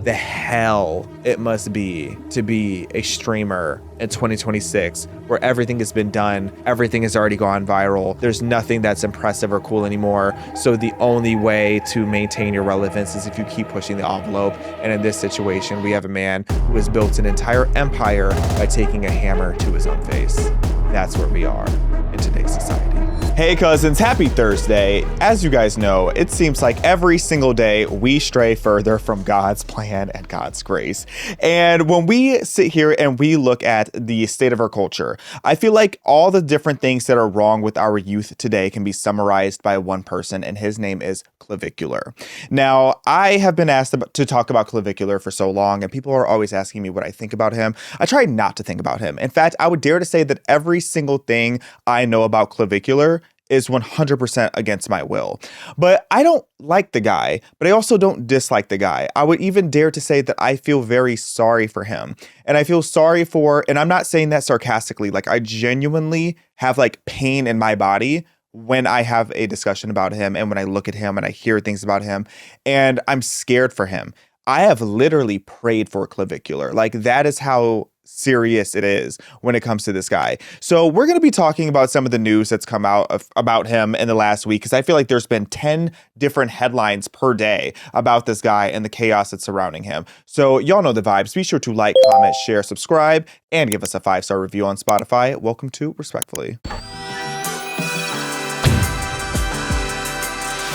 the hell it must be to be a streamer in 2026, where everything has been done, everything has already gone viral, there's nothing that's impressive or cool anymore. So the only way to maintain your relevance is if you keep pushing the envelope. And in this situation, we have a man who has built an entire empire by taking a hammer to his own face. That's where we are in today's society. Hey cousins, happy Thursday. As you guys know, it seems like every single day we stray further from God's plan and God's grace. And when we sit here and we look at the state of our culture, I feel like all the different things that are wrong with our youth today can be summarized by one person, and his name is Clavicular. Now, I have been asked to talk about Clavicular for so long, and people are always asking me what I think about him. I try not to think about him. In fact, I would dare to say that every single thing I know about Clavicular is 100% against my will. But I don't like the guy, but I also don't dislike the guy. I would even dare to say that I feel very sorry for him. And I feel sorry for, and I'm not saying that sarcastically, like I genuinely have like pain in my body when I have a discussion about him and when I look at him and I hear things about him, and I'm scared for him. I have literally prayed for Clavicular. Like, that is how serious it is when it comes to this guy. So we're going to be talking about some of the news that's come out about him in the last week, because I feel like there's been 10 different headlines per day about this guy and the chaos that's surrounding him. So y'all know the vibes. Be sure to like, comment, share, subscribe, and give us a 5-star review on Spotify. Welcome to Respectfully.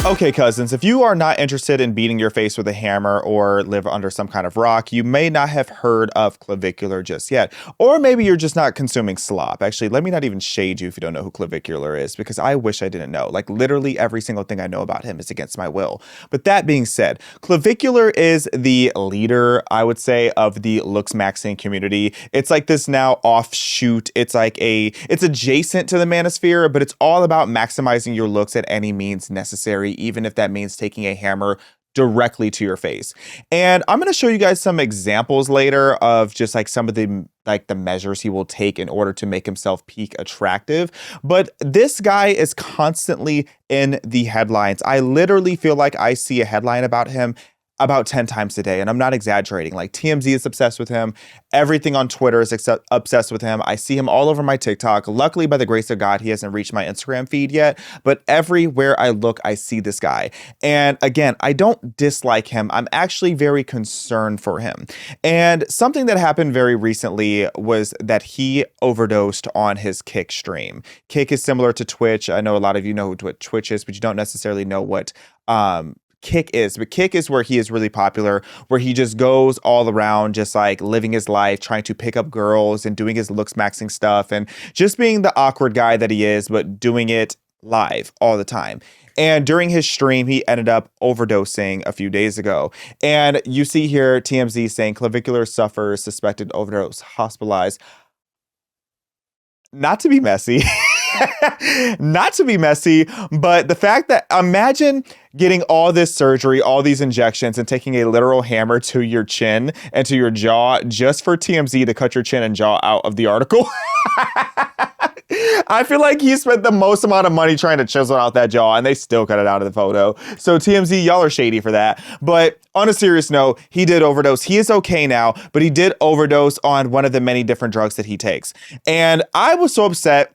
Okay, cousins, if you are not interested in beating your face with a hammer or live under some kind of rock, you may not have heard of Clavicular just yet. Or maybe you're just not consuming slop. Actually, let me not even shade you if you don't know who Clavicular is, because I wish I didn't know. Like, literally every single thing I know about him is against my will. But that being said, Clavicular is the leader, I would say, of the looksmaxxing community. It's like this now offshoot. It's adjacent to the manosphere, but it's all about maximizing your looks at any means necessary, even if that means taking a hammer directly to your face. And I'm going to show you guys some examples later of just like some of the measures he will take in order to make himself peak attractive. But this guy is constantly in the headlines. I literally feel like I see a headline about him about 10 times a day. And I'm not exaggerating. Like, TMZ is obsessed with him. Everything on Twitter is obsessed with him. I see him all over my TikTok. Luckily, by the grace of God, he hasn't reached my Instagram feed yet. But everywhere I look, I see this guy. And again, I don't dislike him. I'm actually very concerned for him. And something that happened very recently was that he overdosed on his Kick stream. Kick is similar to Twitch. I know a lot of you know what Twitch is, but you don't necessarily know what Kick is. But Kick is where he is really popular, where he just goes all around just like living his life, trying to pick up girls and doing his looksmaxxing stuff and just being the awkward guy that he is, but doing it live all the time. And during his stream, he ended up overdosing a few days ago. And you see here TMZ saying Clavicular suffers suspected overdose, hospitalized. Not to be messy. Not to be messy, but the fact that, imagine getting all this surgery, all these injections, and taking a literal hammer to your chin and to your jaw just for TMZ to cut your chin and jaw out of the article. I feel like he spent the most amount of money trying to chisel out that jaw, and they still cut it out of the photo. So TMZ, y'all are shady for that. But on a serious note, he did overdose. He is okay now, but he did overdose on one of the many different drugs that he takes. And I was so upset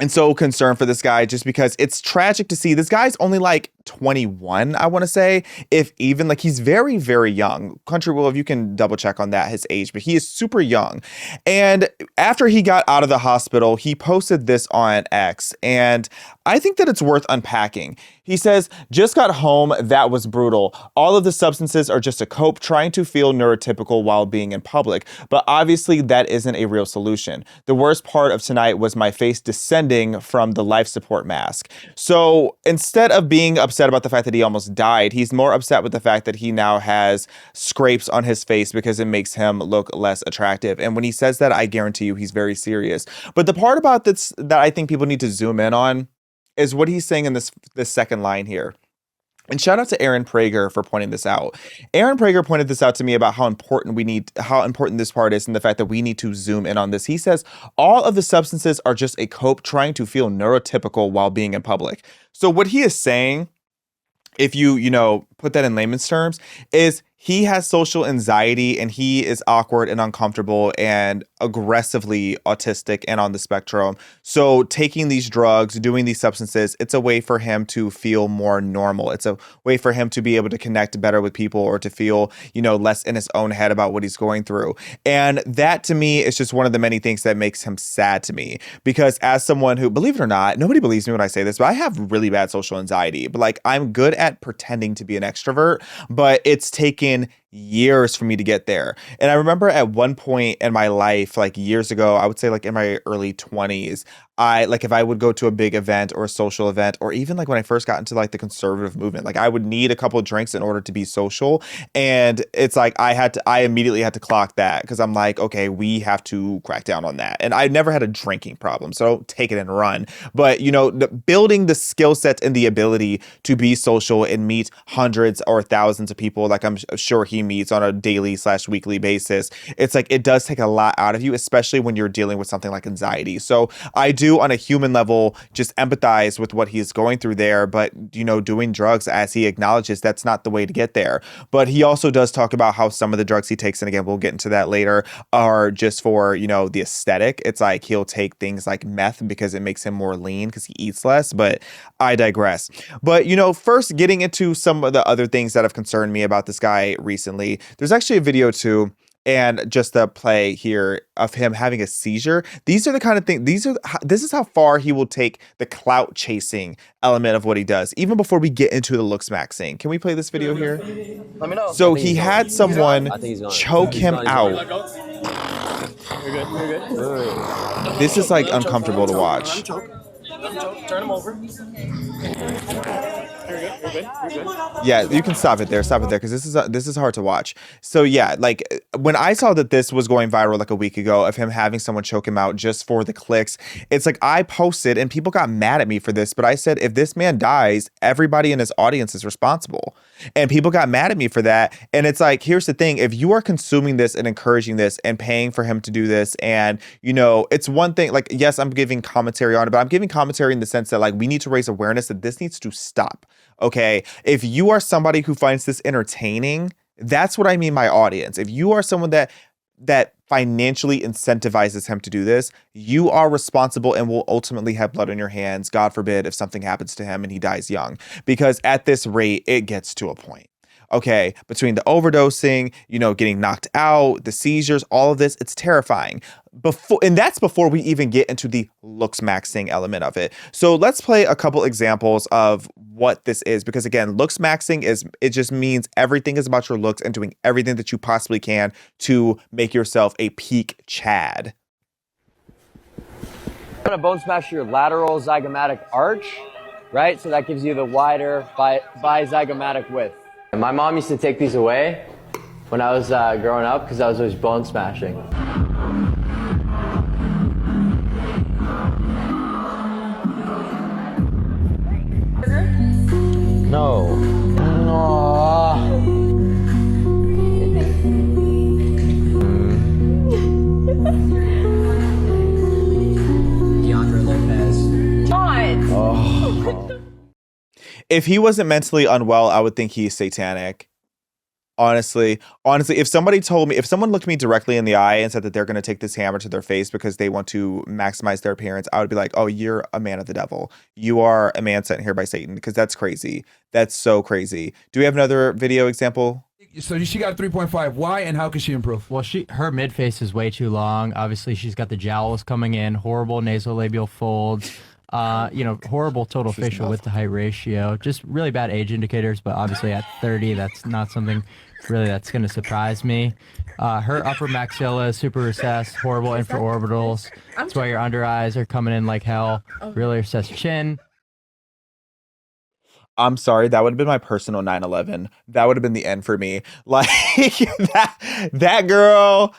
and so concerned for this guy, just because it's tragic to see. This guy's only like 21, I want to say, if even. Like, he's very, very young. Country Will, if you can double check on that, his age, but he is super young. And after he got out of the hospital, he posted this on X, and I think that it's worth unpacking. He says, just got home, that was brutal. All of the substances are just a cope, trying to feel neurotypical while being in public. But obviously that isn't a real solution. The worst part of tonight was my face descending from the life support mask. So instead of being upset about the fact that he almost died, he's more upset with the fact that he now has scrapes on his face because it makes him look less attractive. And when he says that, I guarantee you he's very serious. But the part about this that I think people need to zoom in on is what he's saying in this second line here. And shout out to Aaron Prager for pointing this out. Aaron Prager pointed this out to me about how important this part is, and the fact that we need to zoom in on this. He says, all of the substances are just a cope, trying to feel neurotypical while being in public. So what he is saying, if you put that in layman's terms, is he has social anxiety and he is awkward and uncomfortable and aggressively autistic and on the spectrum. So taking these drugs, doing these substances, it's a way for him to feel more normal. It's a way for him to be able to connect better with people or to feel, less in his own head about what he's going through. And that to me is just one of the many things that makes him sad to me, because as someone who, believe it or not, nobody believes me when I say this, but I have really bad social anxiety. But like, I'm good at pretending to be an extrovert, but it's taken years for me to get there. And I remember at one point in my life, like years ago, I would say like in my early 20s, if I would go to a big event or a social event, or even like when I first got into like the conservative movement, like I would need a couple of drinks in order to be social. And it's like I immediately had to clock that, because I'm like, okay, we have to crack down on that. And I never had a drinking problem, so take it and run. But building the skill set and the ability to be social and meet hundreds or thousands of people, like I'm sure he meets on a daily/weekly basis, it's like it does take a lot out of you, especially when you're dealing with something like anxiety. So I do, on a human level, just empathize with what he's going through there. But doing drugs, as he acknowledges, that's not the way to get there. But he also does talk about how some of the drugs he takes, and again, we'll get into that later, are just for the aesthetic. It's like he'll take things like meth because it makes him more lean because he eats less. But I digress. But first, getting into some of the other things that have concerned me about this guy recently, there's actually a video too, and just the play here of him having a seizure. These are the kind of things, this is how far he will take the clout chasing element of what he does, even before we get into the looksmaxxing. Can we play this video here? Let me know. So he had someone choke him out. You're good. This is like uncomfortable to watch. Turn him over. You're good. Yeah, you can stop it there, because this is hard to watch. So yeah, like when I saw that this was going viral like a week ago of him having someone choke him out just for the clicks, it's like I posted and people got mad at me for this, but I said, if this man dies, everybody in his audience is responsible. And people got mad at me for that. And it's like, here's the thing, if you are consuming this and encouraging this and paying for him to do this, and it's one thing, like, yes, I'm giving commentary on it, but I'm giving commentary in the sense that like we need to raise awareness that this needs to stop. Okay, if you are somebody who finds this entertaining, that's what I mean by audience. If you are someone that financially incentivizes him to do this, you are responsible and will ultimately have blood on your hands, God forbid, if something happens to him and he dies young. Because at this rate, it gets to a point. Okay, between the overdosing, getting knocked out, the seizures, all of this, it's terrifying. And that's before we even get into the looksmaxxing element of it. So let's play a couple examples of what this is, because again, looksmaxxing it just means everything is about your looks and doing everything that you possibly can to make yourself a peak Chad. I'm gonna bone smash your lateral zygomatic arch, right? So that gives you the wider bizygomatic width. And my mom used to take these away when I was growing up because I was always bone smashing. No. DeAndre Lopez. God. Oh. If he wasn't mentally unwell, I would think he's satanic. Honestly, if someone looked me directly in the eye and said that they're going to take this hammer to their face because they want to maximize their appearance, I would be like, oh, you're a man of the devil. You are a man sent here by Satan, because that's crazy. That's so crazy. Do we have another video example? So she got a 3.5. Why and how can she improve? Well, her mid face is way too long. Obviously, she's got the jowls coming in, horrible nasolabial folds. Horrible total facial width to height ratio. Just really bad age indicators, but obviously at 30, that's not something really that's going to surprise me. Her upper maxilla is super recessed, horrible infraorbitals. That's why your under eyes are coming in like hell. Really recessed chin. I'm sorry, that would have been my personal 9/11. That would have been the end for me. Like that girl,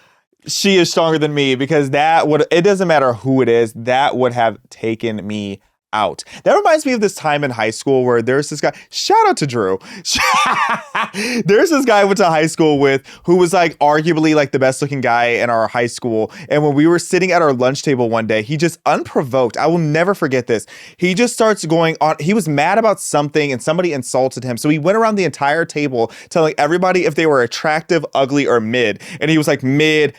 she is stronger than me, because it doesn't matter who it is, that would have taken me out. That reminds me of this time in high school where there's this guy, shout out to Drew. There's this guy I went to high school with who was like arguably like the best looking guy in our high school. And when we were sitting at our lunch table one day, he just unprovoked, I will never forget this. He just starts going on. He was mad about something and somebody insulted him. So he went around the entire table telling everybody if they were attractive, ugly, or mid. And he was like mid,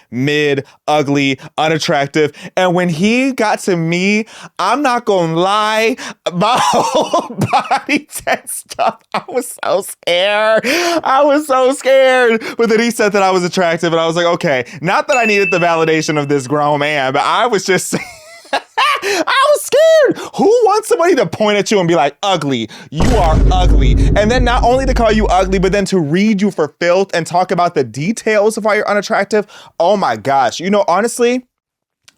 ugly, unattractive. And when he got to me, I'm not going to lie, my whole body tensed up. I was so scared. But then he said that I was attractive, and I was like, okay, not that I needed the validation of this grown man, but I was just I was scared. Who wants somebody to point at you and be like, ugly, you are ugly? And then not only to call you ugly, but then to read you for filth and talk about the details of why you're unattractive. Oh my gosh. You know, honestly,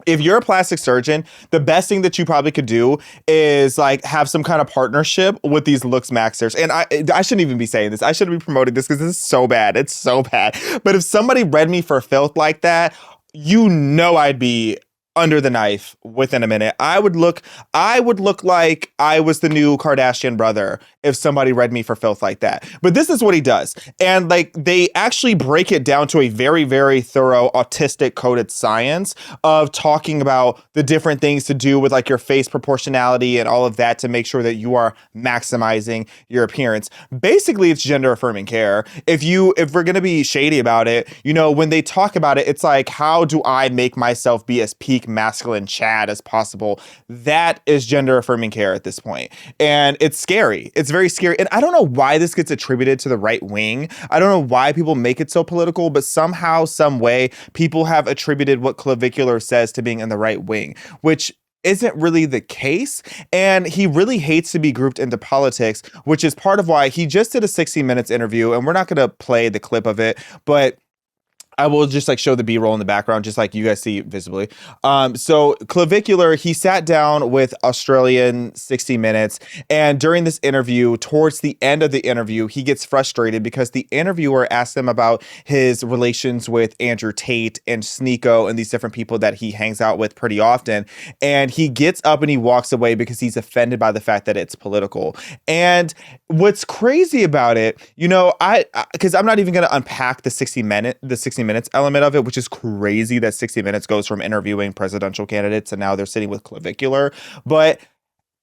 if you're a plastic surgeon, the best thing that you probably could do is like have some kind of partnership with these looksmaxxers. And I shouldn't even be saying this. I shouldn't be promoting this because this is so bad. It's so bad. But if somebody read me for filth like that, you know I'd be under the knife within a minute. I would look like I was the new Kardashian brother if somebody read me for filth like that. But this is what he does. And like they actually break it down to a very, very thorough autistic coded science of talking about the different things to do with like your face proportionality and all of that to make sure that you are maximizing your appearance. Basically, it's gender affirming care. If we're going to be shady about it, you know, when they talk about it, it's like, how do I make myself be as peak masculine Chad as possible? That is gender affirming care at this point. And it's scary. It's very scary. And I don't know why this gets attributed to the right wing. I don't know why people make it so political, but somehow, some way, people have attributed what Clavicular says to being in the right wing, which isn't really the case. And he really hates to be grouped into politics, which is part of why he just did a 60 Minutes interview. And we're not going to play the clip of it, but I will just like show the B-roll in the background, just like you guys see visibly. So Clavicular, he sat down with Australian 60 Minutes. And during this interview, towards the end of the interview, he gets frustrated because the interviewer asked him about his relations with Andrew Tate and Sneeko and these different people that he hangs out with pretty often. And he gets up and he walks away because he's offended by the fact that it's political. And what's crazy about it, you know, because I'm not even going to unpack the 60 Minutes element of it, which is crazy that 60 Minutes goes from interviewing presidential candidates and now they're sitting with Clavicular. But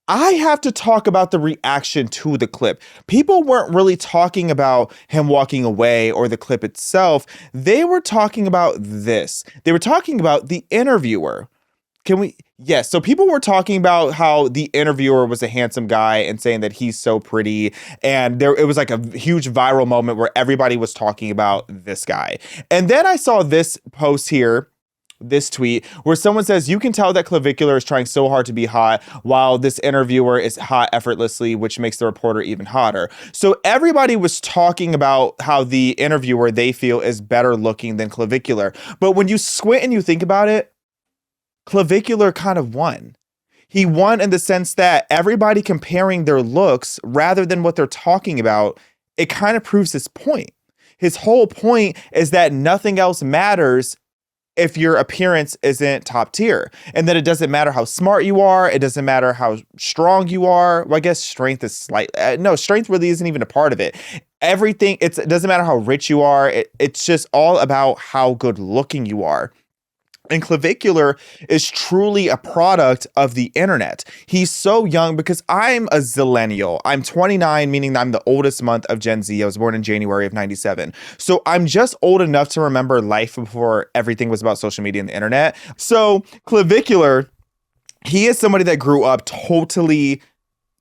I have to talk about the reaction to the clip. People weren't really talking about him walking away or the clip itself. They were talking about this. They were talking about the interviewer. Yes. So people were talking about how the interviewer was a handsome guy and saying that he's so pretty. And it was like a huge viral moment where everybody was talking about this guy. And then I saw this post here, this tweet, where someone says, you can tell that Clavicular is trying so hard to be hot while this interviewer is hot effortlessly, which makes the reporter even hotter. So everybody was talking about how the interviewer they feel is better looking than Clavicular. But when you squint and you think about it, Clavicular kind of won. He won in the sense that everybody comparing their looks rather than what they're talking about, it kind of proves his point. His whole point is that nothing else matters if your appearance isn't top tier. And that it doesn't matter how smart you are. It doesn't matter how strong you are. Well, I guess strength is strength really isn't even a part of it. Everything, it doesn't matter how rich you are. It's just all about how good looking you are. And Clavicular is truly a product of the internet. He's so young because I'm a zillennial. I'm 29, meaning I'm the oldest month of Gen Z. I was born in January of 97. So I'm just old enough to remember life before everything was about social media and the internet. So Clavicular, he is somebody that grew up totally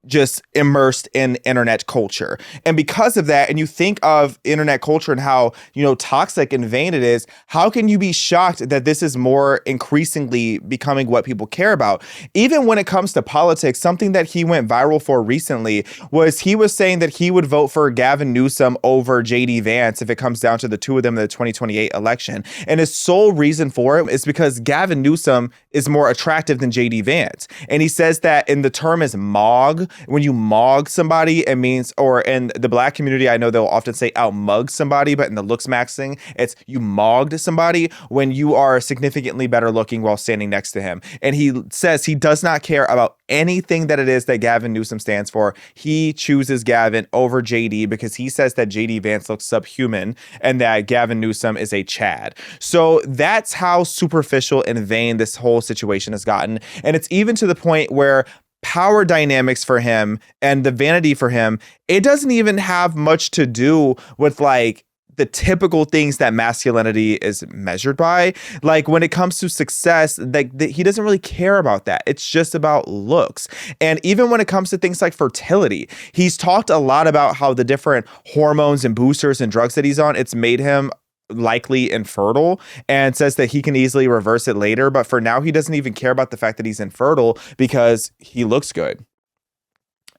just immersed in internet culture. And because of that, and you think of internet culture and how, you know, toxic and vain it is, how can you be shocked that this is more increasingly becoming what people care about? Even when it comes to politics, something that he went viral for recently was he was saying that he would vote for Gavin Newsom over JD Vance if it comes down to the two of them in the 2028 election. And his sole reason for it is because Gavin Newsom is more attractive than JD Vance. And he says that in the term is MOG, when you mog somebody, it means, or in the black community, I know they'll often say outmug somebody, but in the looksmaxxing, it's you mogged somebody when you are significantly better looking while standing next to him. And he says he does not care about anything that it is that Gavin Newsom stands for. He chooses Gavin over JD because he says that JD Vance looks subhuman and that Gavin Newsom is a Chad. So that's how superficial and vain this whole situation has gotten. And it's even to the point where power dynamics for him and the vanity for him, it doesn't even have much to do with like the typical things that masculinity is measured by. Like when it comes to success, like he doesn't really care about that. It's just about looks. And even when it comes to things like fertility, he's talked a lot about how the different hormones and boosters and drugs that he's on, it's made him likely infertile, and says that he can easily reverse it later. But for now, he doesn't even care about the fact that he's infertile because he looks good.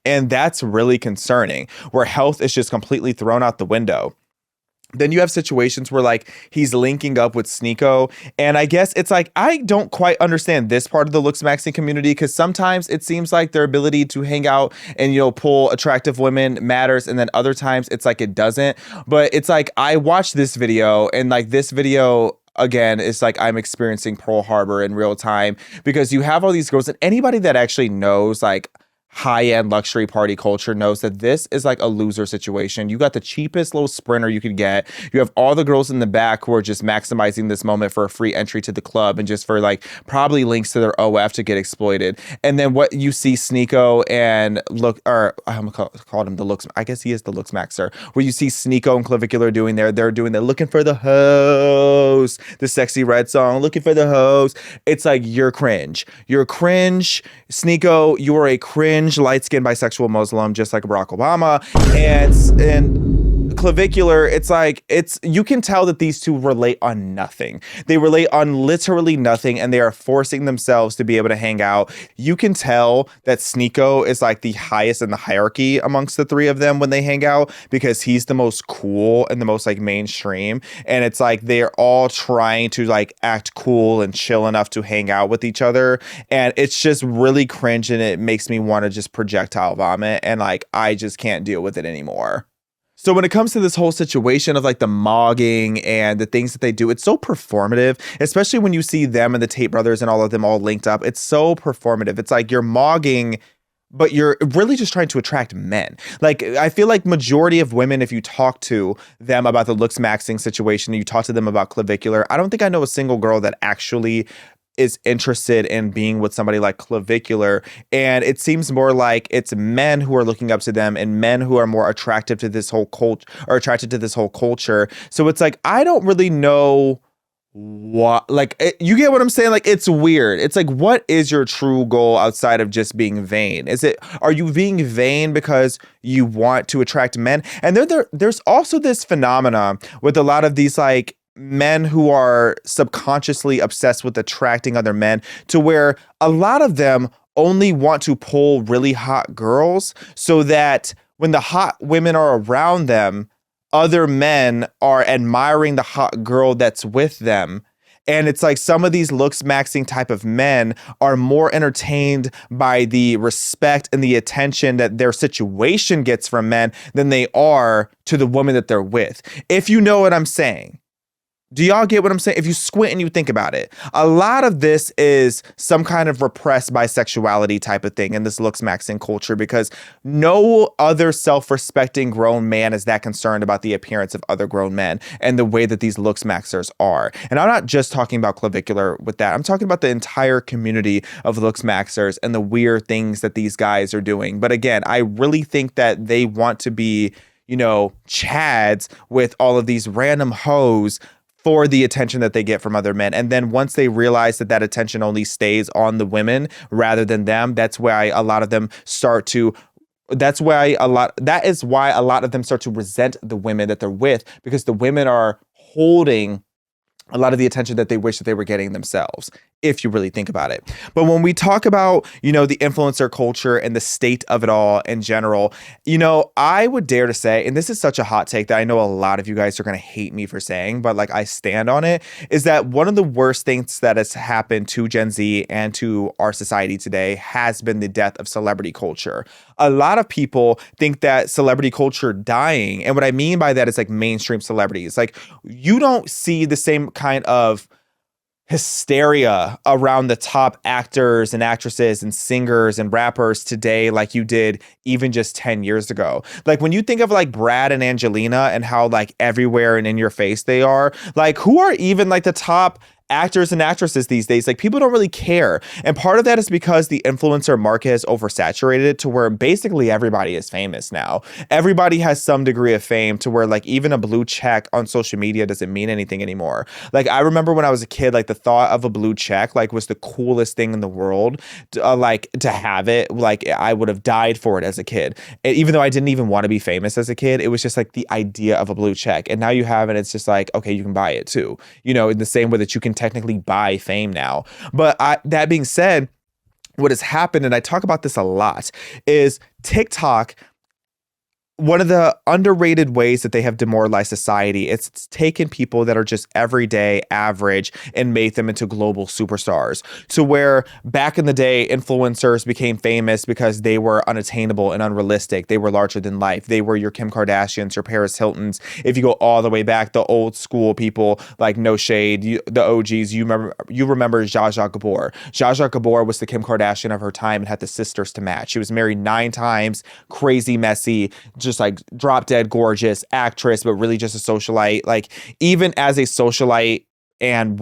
And that's really concerning, where health is just completely thrown out the window. Then you have situations where like he's linking up with Sneeko. And I guess it's like, I don't quite understand this part of the looksmaxxing community, because sometimes it seems like their ability to hang out and, you know, pull attractive women matters. And then other times it's like it doesn't. But it's like I watched this video, and like this video, again, it's like I'm experiencing Pearl Harbor in real time, because you have all these girls, and anybody that actually knows like high-end luxury party culture knows that this is like a loser situation. You got the cheapest little sprinter you could get. You have all the girls in the back who are just maximizing this moment for a free entry to the club and just for like probably links to their OF to get exploited. And then what you see Sneeko and I called him the looks. I guess he is the looksmaxxer. Where you see Sneeko and Clavicular doing they're doing the looking for the hose, the Sexy Red song, looking for the hose. It's like, you're cringe. You're cringe. Sneeko, you are a cringe light-skinned bisexual Muslim, just like Barack Obama. And Clavicular, it's like, you can tell that these two relate on nothing. They relate on literally nothing, and they are forcing themselves to be able to hang out. You can tell that Sneeko is like the highest in the hierarchy amongst the three of them when they hang out, because he's the most cool and the most like mainstream. And it's like they're all trying to like act cool and chill enough to hang out with each other. And it's just really cringe, and it makes me want to just projectile vomit, and like I just can't deal with it anymore. So when it comes to this whole situation of like the mogging and the things that they do, it's so performative, especially when you see them and the Tate brothers and all of them all linked up. It's so performative. It's like you're mogging, but you're really just trying to attract men. Like, I feel like majority of women, if you talk to them about the looksmaxxing situation, you talk to them about Clavicular, I don't think I know a single girl that actually is interested in being with somebody like Clavicular. And it seems more like it's men who are looking up to them, and men who are more attracted to this whole culture. So it's like, I don't really know what, like, you get what I'm saying? Like, it's weird. It's like, what is your true goal outside of just being vain? Are you being vain because you want to attract men? And there's also this phenomena with a lot of these like men who are subconsciously obsessed with attracting other men, to where a lot of them only want to pull really hot girls, so that when the hot women are around them, other men are admiring the hot girl that's with them. And it's like some of these looksmaxxing type of men are more entertained by the respect and the attention that their situation gets from men than they are to the woman that they're with. If you know what I'm saying. Do y'all get what I'm saying? If you squint and you think about it, a lot of this is some kind of repressed bisexuality type of thing in this looksmaxxing culture, because no other self-respecting grown man is that concerned about the appearance of other grown men and the way that these looksmaxxers are. And I'm not just talking about Clavicular with that. I'm talking about the entire community of looksmaxxers and the weird things that these guys are doing. But again, I really think that they want to be, you know, chads with all of these random hoes for the attention that they get from other men. And then once they realize that that attention only stays on the women rather than them, that is why a lot of them start to resent the women that they're with, because the women are holding a lot of the attention that they wish that they were getting themselves. if you really think about it. But when we talk about, you know, the influencer culture and the state of it all in general, you know, I would dare to say, and this is such a hot take that I know a lot of you guys are going to hate me for saying, but like I stand on it, is that one of the worst things that has happened to Gen Z and to our society today has been the death of celebrity culture. A lot of people think that celebrity culture dying, and what I mean by that is like mainstream celebrities. Like, you don't see the same kind of hysteria around the top actors and actresses and singers and rappers today like you did even just 10 years ago. Like, when you think of like Brad and Angelina and how like everywhere and in your face they are, like, who are even like the top actors and actresses these days? Like, people don't really care. And part of that is because the influencer market has oversaturated it to where basically everybody is famous now. Everybody has some degree of fame to where like even a blue check on social media doesn't mean anything anymore. Like, I remember when I was a kid, like the thought of a blue check like was the coolest thing in the world. Like, to have it, like I would have died for it as a kid. And even though I didn't even want to be famous as a kid, it was just like the idea of a blue check. And now you have it, it's just like, okay, you can buy it too. You know, in the same way that you can technically buy fame now. But that being said, what has happened, and I talk about this a lot, is TikTok. One of the underrated ways that they have demoralized society is it's taken people that are just everyday average and made them into global superstars. To where back in the day, influencers became famous because they were unattainable and unrealistic. They were larger than life. They were your Kim Kardashians, your Paris Hiltons. If you go all the way back, the old school people, like no shade, the OGs, you remember Zsa Zsa Gabor. Zsa Zsa Gabor was the Kim Kardashian of her time and had the sisters to match. She was married 9 times, crazy messy, just like drop dead gorgeous actress, but really just a socialite. Like, even as a socialite, and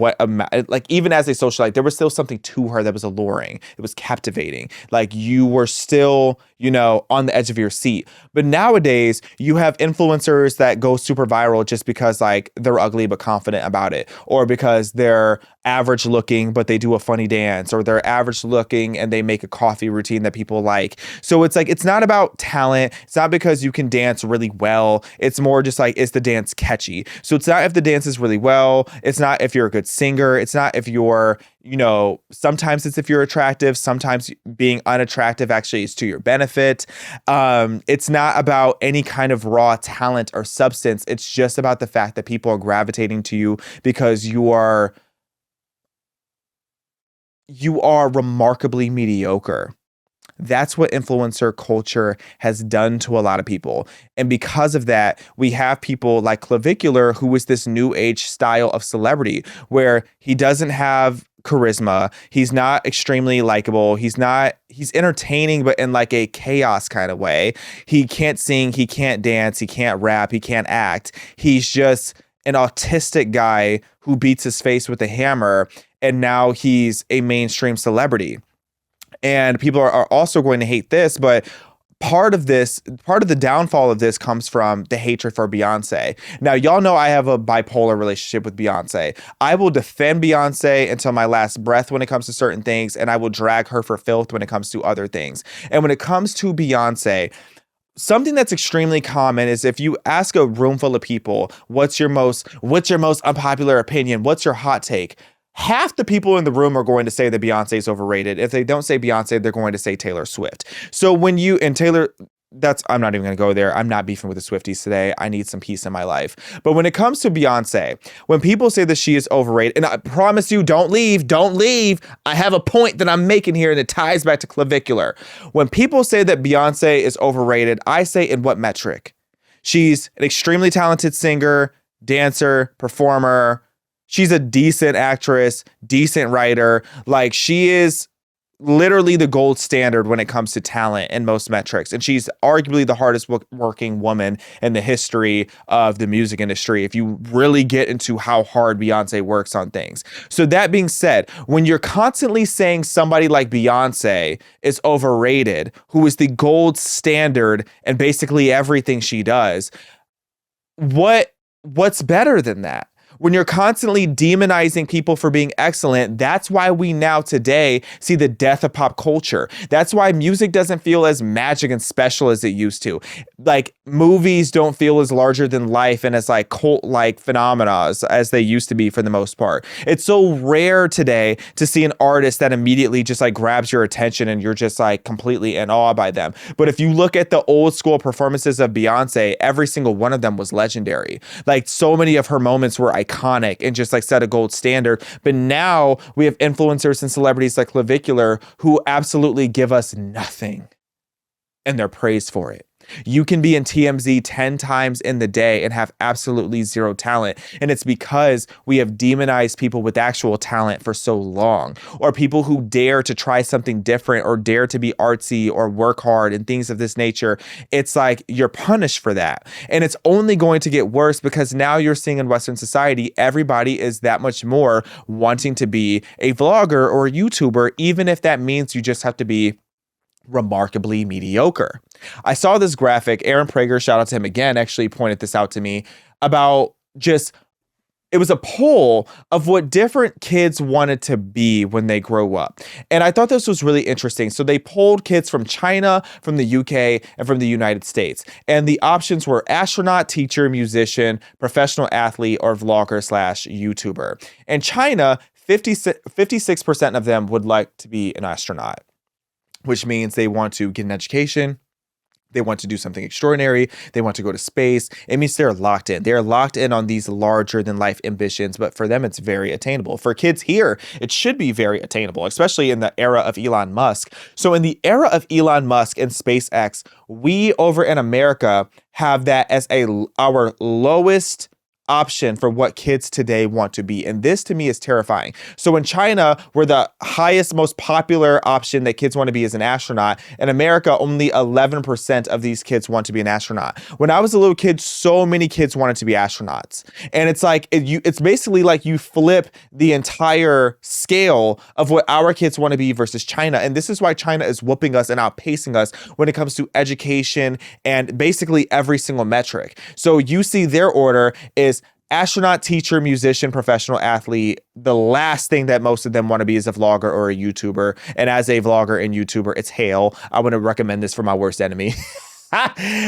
even as a socialite, there was still something to her that was alluring. It was captivating. Like, you were still, you know, on the edge of your seat. But nowadays, you have influencers that go super viral just because like they're ugly but confident about it, or because they're average looking but they do a funny dance, or they're average looking and they make a coffee routine that people like. So it's like, it's not about talent. It's not because you can dance really well. It's more just like, is the dance catchy? So it's not if the dance is really well. It's not if you're a good singer. It's not if you're, you know, sometimes it's if you're attractive. Sometimes being unattractive actually is to your benefit. It's not about any kind of raw talent or substance. It's just about the fact that people are gravitating to you because you are remarkably mediocre. That's what influencer culture has done to a lot of people. And because of that, we have people like Clavicular, who is this new age style of celebrity where he doesn't have charisma. He's not extremely likable. He's entertaining, but in like a chaos kind of way. He can't sing. He can't dance. He can't rap. He can't act. He's just an autistic guy who beats his face with a hammer. And now he's a mainstream celebrity. And people are also going to hate this, but part of the downfall of this comes from the hatred for Beyonce. Now, y'all know I have a bipolar relationship with Beyonce. I will defend Beyonce until my last breath when it comes to certain things, and I will drag her for filth when it comes to other things. And when it comes to Beyonce, something that's extremely common is if you ask a room full of people, what's your most unpopular opinion? What's your hot take? Half the people in the room are going to say that Beyonce is overrated. If they don't say Beyonce, they're going to say Taylor Swift. So I'm not even going to go there. I'm not beefing with the Swifties today. I need some peace in my life. But when it comes to Beyonce, when people say that she is overrated, and I promise you, don't leave. I have a point that I'm making here and it ties back to Clavicular. When people say that Beyonce is overrated, I say, in what metric? She's an extremely talented singer, dancer, performer. She's a decent actress, decent writer. Like, she is literally the gold standard when it comes to talent in most metrics. And she's arguably the hardest working woman in the history of the music industry, if you really get into how hard Beyonce works on things. So that being said, when you're constantly saying somebody like Beyonce is overrated, who is the gold standard and basically everything she does, what's better than that? When you're constantly demonizing people for being excellent, that's why we now today see the death of pop culture. That's why music doesn't feel as magic and special as it used to. Like, movies don't feel as larger than life and as like cult-like phenomena as they used to be for the most part. It's so rare today to see an artist that immediately just like grabs your attention and you're just like completely in awe by them. But if you look at the old school performances of Beyonce, every single one of them was legendary. Like so many of her moments were iconic and just like set a gold standard. But now we have influencers and celebrities like Clavicular who absolutely give us nothing and they're praised for it. You can be in TMZ 10 times in the day and have absolutely zero talent. And it's because we have demonized people with actual talent for so long, or people who dare to try something different or dare to be artsy or work hard and things of this nature. It's like you're punished for that. And it's only going to get worse because now you're seeing in Western society, everybody is that much more wanting to be a vlogger or a YouTuber, even if that means you just have to be remarkably mediocre. I saw this graphic. Aaron Prager, shout out to him again, actually pointed this out to me about just, it was a poll of what different kids wanted to be when they grow up. And I thought this was really interesting. So they polled kids from China, from the UK, and from the United States. And the options were astronaut, teacher, musician, professional athlete, or vlogger / YouTuber. In China, 56% of them would like to be an astronaut, which means they want to get an education. They want to do something extraordinary. They want to go to space. It means they're locked in. They're locked in on these larger than life ambitions, but for them, it's very attainable. For kids here, it should be very attainable, especially in the era of Elon Musk. So in the era of Elon Musk and SpaceX, we over in America have that as our lowest option for what kids today want to be. And this to me is terrifying. So in China, where the highest, most popular option that kids want to be is an astronaut, in America, only 11% of these kids want to be an astronaut. When I was a little kid, so many kids wanted to be astronauts. And it's like, it's basically like you flip the entire scale of what our kids want to be versus China. And this is why China is whooping us and outpacing us when it comes to education and basically every single metric. So you see their order is astronaut, teacher, musician, professional athlete. The last thing that most of them want to be is a vlogger or a YouTuber. And as a vlogger and YouTuber, it's hell. I want to recommend this for my worst enemy.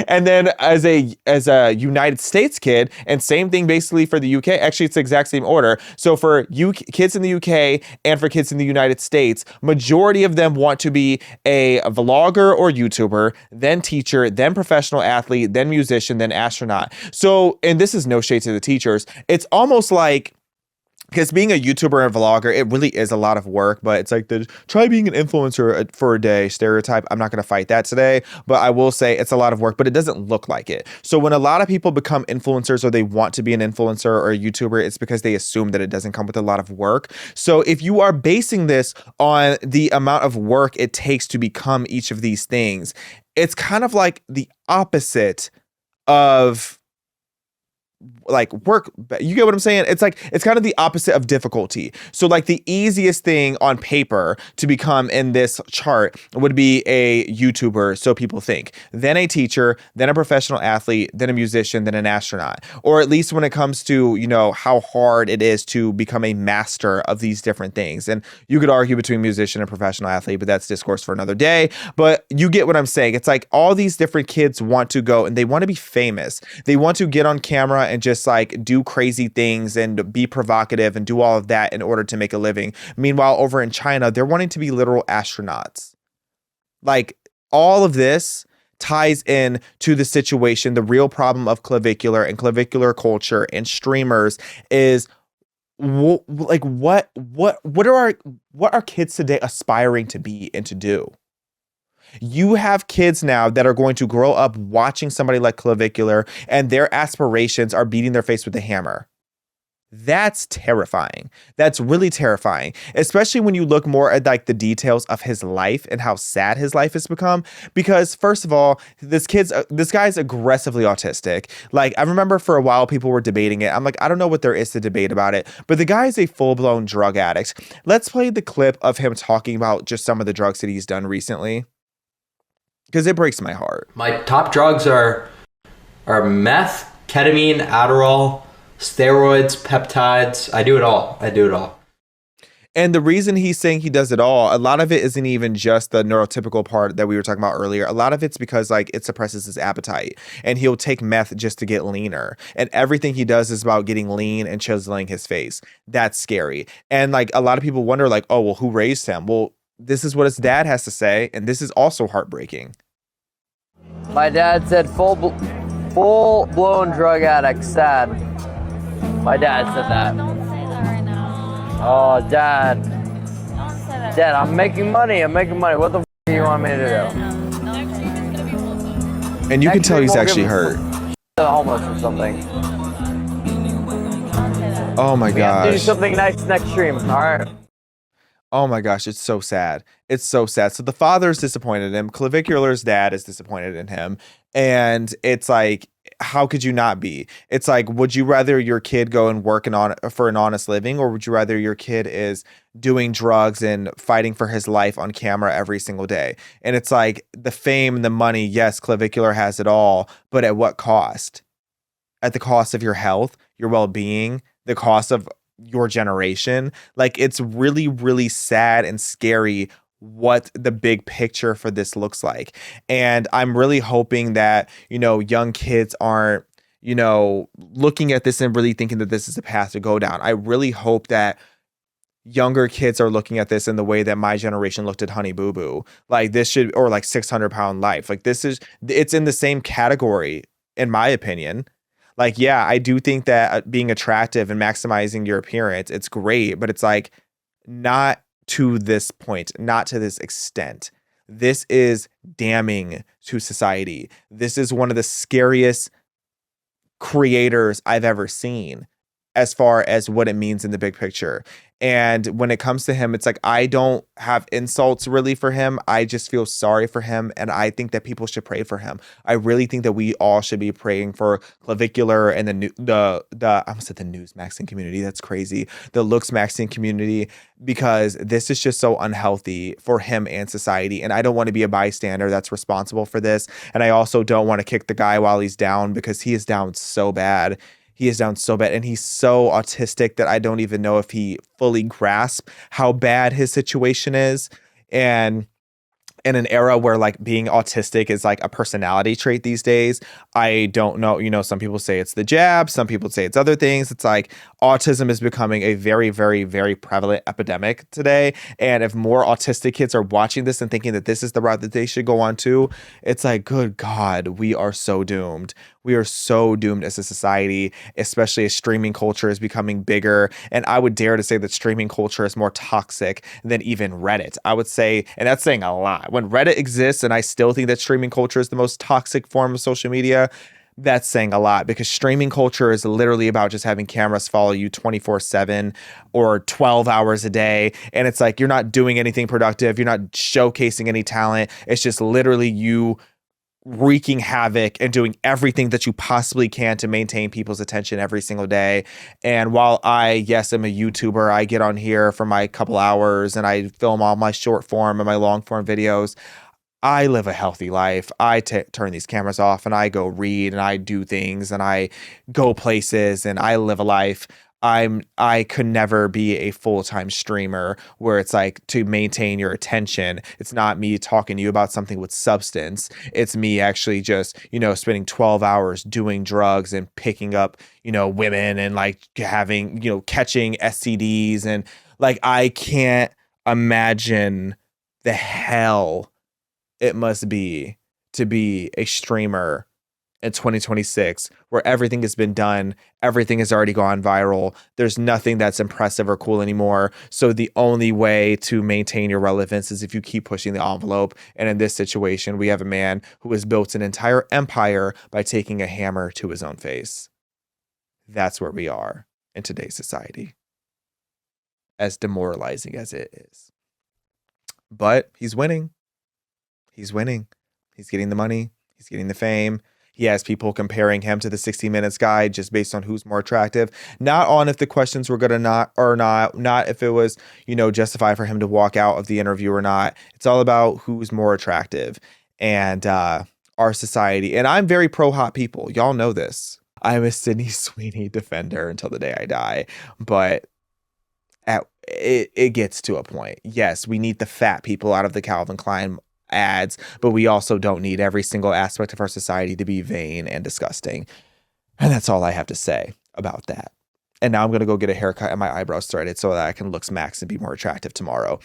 And then as a United States kid, and same thing basically for the UK. Actually, it's the exact same order. So for kids in the UK and for kids in the United States, majority of them want to be a vlogger or YouTuber, then teacher, then professional athlete, then musician, then astronaut. So, and this is no shade to the teachers. It's almost like, because being a YouTuber and a vlogger, it really is a lot of work, but it's like try being an influencer for a day stereotype. I'm not going to fight that today, but I will say it's a lot of work, but it doesn't look like it. So when a lot of people become influencers or they want to be an influencer or a YouTuber, it's because they assume that it doesn't come with a lot of work. So if you are basing this on the amount of work it takes to become each of these things, it's kind of like the opposite of like work. You get what I'm saying? It's like, it's kind of the opposite of difficulty. So like the easiest thing on paper to become in this chart would be a YouTuber, so people think, then a teacher, then a professional athlete, then a musician, then an astronaut. Or at least when it comes to, you know, how hard it is to become a master of these different things. And you could argue between musician and professional athlete, but that's discourse for another day. But you get what I'm saying. It's like all these different kids want to go and they want to be famous. They want to get on camera and just like do crazy things and be provocative and do all of that in order to make a living. Meanwhile, over in China, they're wanting to be literal astronauts. Like all of this ties in to the situation. The real problem of clavicular and clavicular culture and streamers is like what are kids today aspiring to be and to do? You have kids now that are going to grow up watching somebody like Clavicular and their aspirations are beating their face with a hammer. That's terrifying. That's really terrifying, especially when you look more at like the details of his life and how sad his life has become. Because first of all, this guy's aggressively autistic. Like I remember for a while people were debating it. I'm like, I don't know what there is to debate about it, but the guy is a full-blown drug addict. Let's play the clip of him talking about just some of the drugs that he's done recently, because it breaks my heart. My top drugs are meth, ketamine, Adderall, steroids, peptides. I do it all. And the reason he's saying he does it all, a lot of it isn't even just the neurotypical part that we were talking about earlier. A lot of it's because like it suppresses his appetite, and he'll take meth just to get leaner. And everything he does is about getting lean and chiseling his face. That's scary. And like a lot of people wonder like, oh, well, who raised him? Well, this is what his dad has to say. And this is also heartbreaking. My dad said full-blown drug addict, sad. My dad said that. Don't say that right now. Oh, Dad. Don't say that. Dad, I'm making money. What the f*** do you want me to do? No, don't say that. And you can Next tell week he's we'll actually give hurt. The homeless or something. Don't say that. Oh my We have to do gosh. something nice next stream, all right? Oh my gosh, it's so sad. It's so sad. So the father's disappointed in him. Clavicular's dad is disappointed in him. And it's like, how could you not be? It's like, would you rather your kid go and work for an honest living, or would you rather your kid is doing drugs and fighting for his life on camera every single day? And it's like the fame, the money, yes, Clavicular has it all, but at what cost? At the cost of your health, your well-being, the cost of your generation. Like, it's really, really sad and scary what the big picture for this looks like. And I'm really hoping that, young kids aren't, looking at this and really thinking that this is a path to go down. I really hope that younger kids are looking at this in the way that my generation looked at Honey Boo Boo. Like this should, or like 600-Pound Life. Like it's in the same category, in my opinion. Like, yeah, I do think that being attractive and maximizing your appearance, it's great, but it's like not to this point, not to this extent. This is damning to society. This is one of the scariest creators I've ever seen as far as what it means in the big picture. And when it comes to him, it's like, I don't have insults really for him. I just feel sorry for him. And I think that people should pray for him. I really think that we all should be praying for Clavicular and I almost said the newsmaxxing community. That's crazy. The looksmaxxing community, because this is just so unhealthy for him and society. And I don't want to be a bystander that's responsible for this. And I also don't want to kick the guy while he's down, because he is down so bad. He is down so bad, and he's so autistic that I don't even know if he fully grasps how bad his situation is. And in an era where like being autistic is like a personality trait these days, I don't know, some people say it's the jab, some people say it's other things. It's like autism is becoming a very, very, very prevalent epidemic today. And if more autistic kids are watching this and thinking that this is the route that they should go on to, it's like, good God, we are so doomed. We are so doomed as a society, especially as streaming culture is becoming bigger. And I would dare to say that streaming culture is more toxic than even Reddit. I would say, and that's saying a lot. When Reddit exists, and I still think that streaming culture is the most toxic form of social media, that's saying a lot, because streaming culture is literally about just having cameras follow you 24/7 or 12 hours a day. And it's like, you're not doing anything productive. You're not showcasing any talent. It's just literally you wreaking havoc and doing everything that you possibly can to maintain people's attention every single day. And while yes, I'm a YouTuber, I get on here for my couple hours and I film all my short form and my long form videos, I live a healthy life. I turn these cameras off and I go read and I do things and I go places and I live a life. I could never be a full-time streamer where it's like to maintain your attention. It's not me talking to you about something with substance. It's me actually just, spending 12 hours doing drugs and picking up, women and like having, catching STDs. And like, I can't imagine the hell it must be to be a streamer in 2026, where everything has been done, everything has already gone viral. There's nothing that's impressive or cool anymore. So the only way to maintain your relevance is if you keep pushing the envelope. And in this situation, we have a man who has built an entire empire by taking a hammer to his own face. That's where we are in today's society, as demoralizing as it is. But he's winning. He's winning. He's getting the money. He's getting the fame. He has people comparing him to the 60 Minutes guy just based on who's more attractive. Not on if the questions were good or not, not if it was, justified for him to walk out of the interview or not. It's all about who's more attractive and our society. And I'm very pro hot people. Y'all know this. I'm a Sydney Sweeney defender until the day I die. But it gets to a point. Yes, we need the fat people out of the Calvin Klein ads, but we also don't need every single aspect of our society to be vain and disgusting. And that's all I have to say about that. And now I'm going to go get a haircut and my eyebrows threaded so that I can look smacks and be more attractive tomorrow.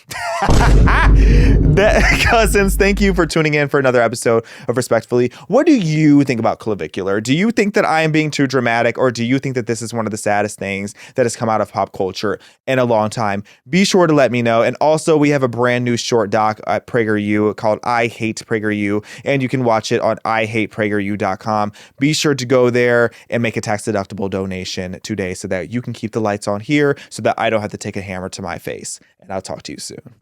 Cousins, thank you for tuning in for another episode of Respectfully. What do you think about Clavicular? Do you think that I am being too dramatic, or do you think that this is one of the saddest things that has come out of pop culture in a long time? Be sure to let me know. And also, we have a brand new short doc at PragerU called I Hate PragerU, and you can watch it on ihateprageru.com. Be sure to go there and make a tax-deductible donation today so that you can keep the lights on here so that I don't have to take a hammer to my face. And I'll talk to you soon.